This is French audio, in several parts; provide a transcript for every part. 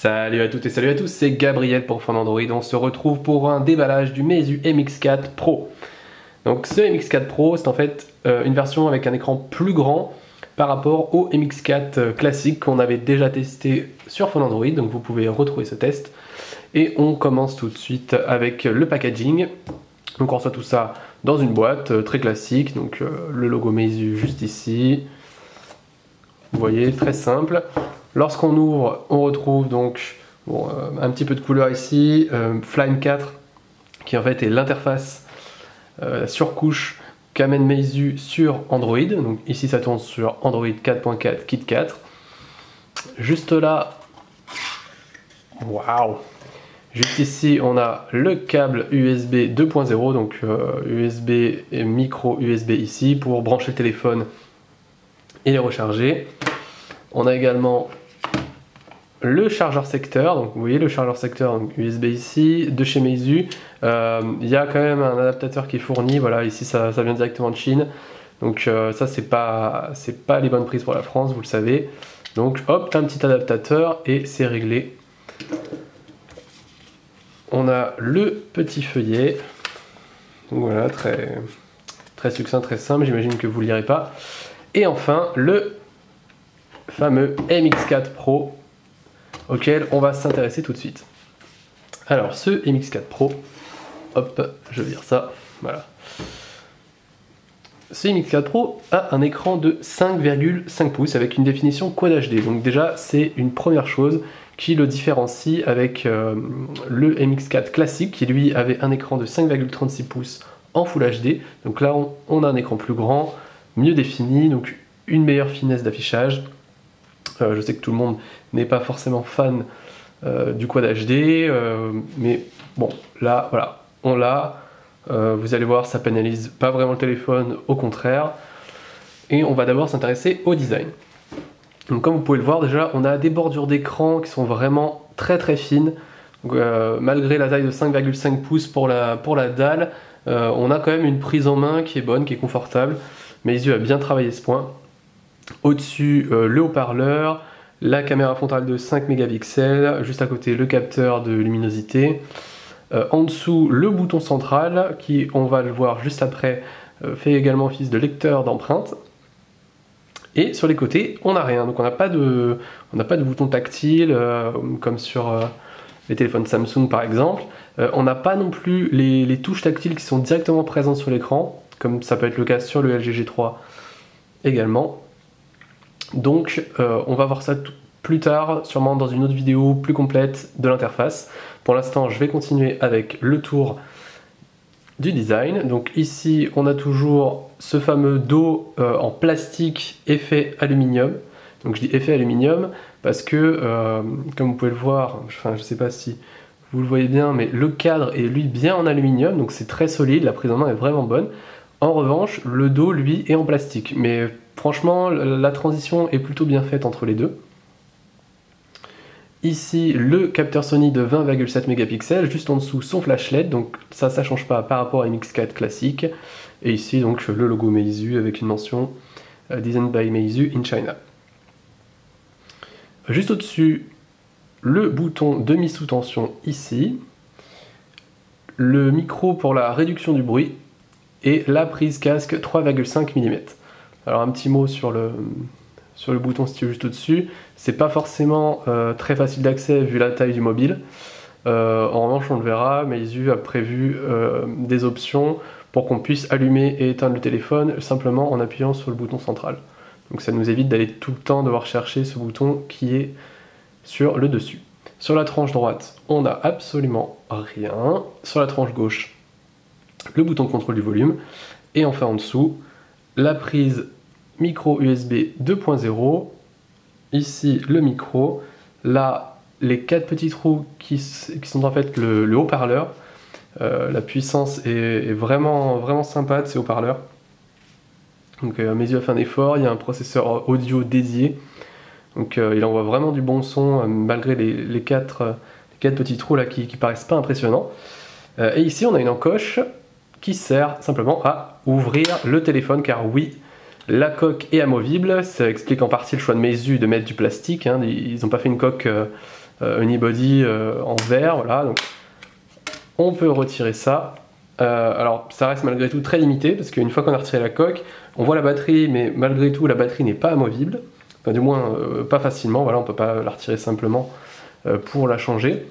Salut à toutes et salut à tous, c'est Gabriel pour Fun Android. On se retrouve pour un déballage du Meizu MX4 Pro. Donc ce MX4 Pro, c'est en fait une version avec un écran plus grand par rapport au MX4 classique qu'on avait déjà testé sur Fun Android. Donc vous pouvez retrouver ce test. Et on commence tout de suite avec le packaging. Donc on reçoit tout ça dans une boîte très classique. Donc le logo Meizu juste ici. Vous voyez, très simple. Lorsqu'on ouvre, on retrouve donc un petit peu de couleur ici, Flyme 4 qui en fait est l'interface surcouche qu'amène Meizu sur Android. Donc ici ça tourne sur Android 4.4 Kit 4. Juste là, waouh! Juste ici on a le câble USB 2.0, donc USB et micro USB ici pour brancher le téléphone et les recharger. On a également le chargeur secteur, donc vous voyez le chargeur secteur donc USB ici, de chez Meizu. Il y a quand même un adaptateur qui est fourni, voilà, ici ça vient directement de Chine. Donc ça c'est pas les bonnes prises pour la France, vous le savez. Donc hop, un petit adaptateur et c'est réglé. On a le petit feuillet. Donc voilà, très succinct, très simple, j'imagine que vous ne le lirez pas. Et enfin le fameux MX4 Pro auquel on va s'intéresser tout de suite. Alors ce MX4 Pro, hop, je vais dire ça, voilà. Ce MX4 Pro a un écran de 5,5 pouces avec une définition Quad HD. Donc déjà c'est une première chose qui le différencie avec le MX4 classique qui lui avait un écran de 5,36 pouces en Full HD. Donc là on a un écran plus grand, mieux défini, donc une meilleure finesse d'affichage. Je sais que tout le monde n'est pas forcément fan du Quad HD, mais bon, là, voilà, on l'a. Vous allez voir, ça pénalise pas vraiment le téléphone, au contraire. Et on va d'abord s'intéresser au design. Donc comme vous pouvez le voir, déjà, on a des bordures d'écran qui sont vraiment très fines. Donc, malgré la taille de 5,5 pouces pour la dalle, on a quand même une prise en main qui est bonne, qui est confortable. Meizu a bien travaillé ce point. Au-dessus, le haut-parleur, la caméra frontale de 5 mégapixels, juste à côté le capteur de luminosité. En dessous, le bouton central, qui, on va le voir juste après, fait également office de lecteur d'empreintes. Et sur les côtés, on n'a rien, donc on n'a pas de bouton tactile, comme sur les téléphones Samsung par exemple. On n'a pas non plus les touches tactiles qui sont directement présentes sur l'écran, comme ça peut être le cas sur le LG G3 également. Donc on va voir ça plus tard, sûrement dans une autre vidéo plus complète de l'interface. Pour l'instant, je vais continuer avec le tour du design. Donc ici, on a toujours ce fameux dos en plastique effet aluminium. Donc je dis effet aluminium parce que, comme vous pouvez le voir, enfin, je ne sais pas si vous le voyez bien, mais le cadre est lui bien en aluminium, donc c'est très solide, la prise en main est vraiment bonne. En revanche, le dos, lui, est en plastique. Mais franchement, la transition est plutôt bien faite entre les deux. Ici, le capteur Sony de 20,7 mégapixels, juste en dessous son flash LED, donc ça ne change pas par rapport à MX4 classique. Et ici, donc, le logo Meizu avec une mention Designed by Meizu in China. Juste au-dessus, le bouton demi sous tension ici. Le micro pour la réduction du bruit. Et la prise casque 3,5 mm. Alors un petit mot sur le bouton situé juste au-dessus, c'est pas forcément très facile d'accès vu la taille du mobile. En revanche on le verra, Meizu a prévu des options pour qu'on puisse allumer et éteindre le téléphone simplement en appuyant sur le bouton central. Donc ça nous évite d'aller tout le temps devoir chercher ce bouton qui est sur le dessus. Sur la tranche droite, on n'a absolument rien. Sur la tranche gauche, le bouton de contrôle du volume, et enfin en dessous, la prise micro USB 2.0, ici le micro, là les 4 petits trous qui sont en fait le haut-parleur. La puissance est vraiment sympa de ces haut-parleurs. Donc Meizu a fait un effort, il y a un processeur audio dédié, donc il envoie vraiment du bon son malgré les 4 petits trous là qui paraissent pas impressionnants. Et ici on a une encoche qui sert simplement à ouvrir le téléphone, car oui, la coque est amovible. Ça explique en partie le choix de Meizu de mettre du plastique, hein. Ils n'ont pas fait une coque unibody en verre, voilà, donc on peut retirer ça. Alors ça reste malgré tout très limité, parce qu'une fois qu'on a retiré la coque, on voit la batterie, mais malgré tout la batterie n'est pas amovible, enfin du moins pas facilement, voilà, on peut pas la retirer simplement pour la changer.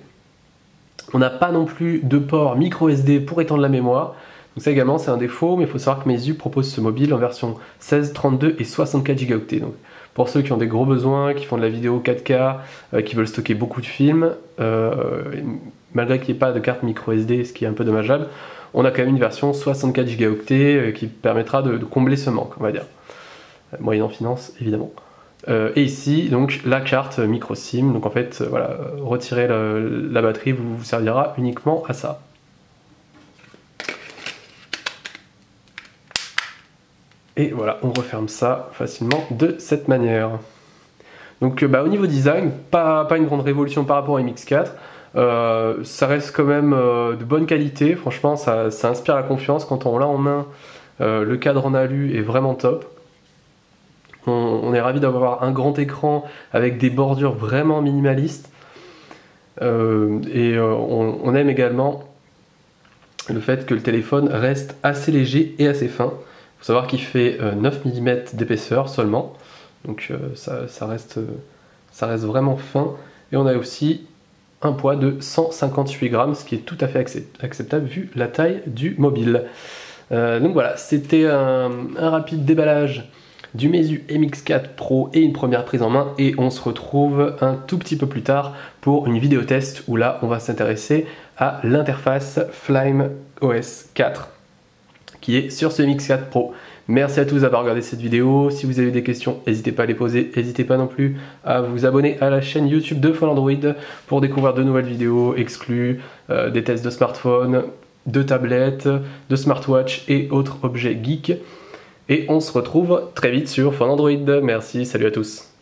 On n'a pas non plus de port micro SD pour étendre la mémoire, donc ça également c'est un défaut, mais il faut savoir que Meizu propose ce mobile en version 16, 32 et 64 Go. Donc pour ceux qui ont des gros besoins, qui font de la vidéo 4K, qui veulent stocker beaucoup de films, malgré qu'il n'y ait pas de carte micro SD, ce qui est un peu dommageable, on a quand même une version 64 Go qui permettra de combler ce manque, on va dire. Moyennant finance, évidemment. Et ici, donc, la carte micro SIM. Donc en fait, voilà, retirer la batterie vous servira uniquement à ça. Et voilà, on referme ça facilement de cette manière. Donc au niveau design, pas une grande révolution par rapport au MX4. Ça reste quand même de bonne qualité, franchement ça inspire la confiance quand on l'a en main. Le cadre en alu est vraiment top. On est ravi d'avoir un grand écran avec des bordures vraiment minimalistes. On aime également le fait que le téléphone reste assez léger et assez fin. Il faut savoir qu'il fait 9 mm d'épaisseur seulement, donc ça reste vraiment fin. Et on a aussi un poids de 158 grammes, ce qui est tout à fait acceptable vu la taille du mobile. Donc voilà, c'était un rapide déballage du Meizu MX4 Pro et une première prise en main, et on se retrouve un tout petit peu plus tard pour une vidéo test où là on va s'intéresser à l'interface Flame OS 4 qui est sur ce MX4 Pro. Merci à tous d'avoir regardé cette vidéo. Si vous avez des questions, n'hésitez pas à les poser. N'hésitez pas non plus à vous abonner à la chaîne YouTube de Fall Android pour découvrir de nouvelles vidéos exclues, des tests de smartphone, de tablettes, de smartwatch et autres objets geeks. Et on se retrouve très vite sur Fall Android. Merci, salut à tous.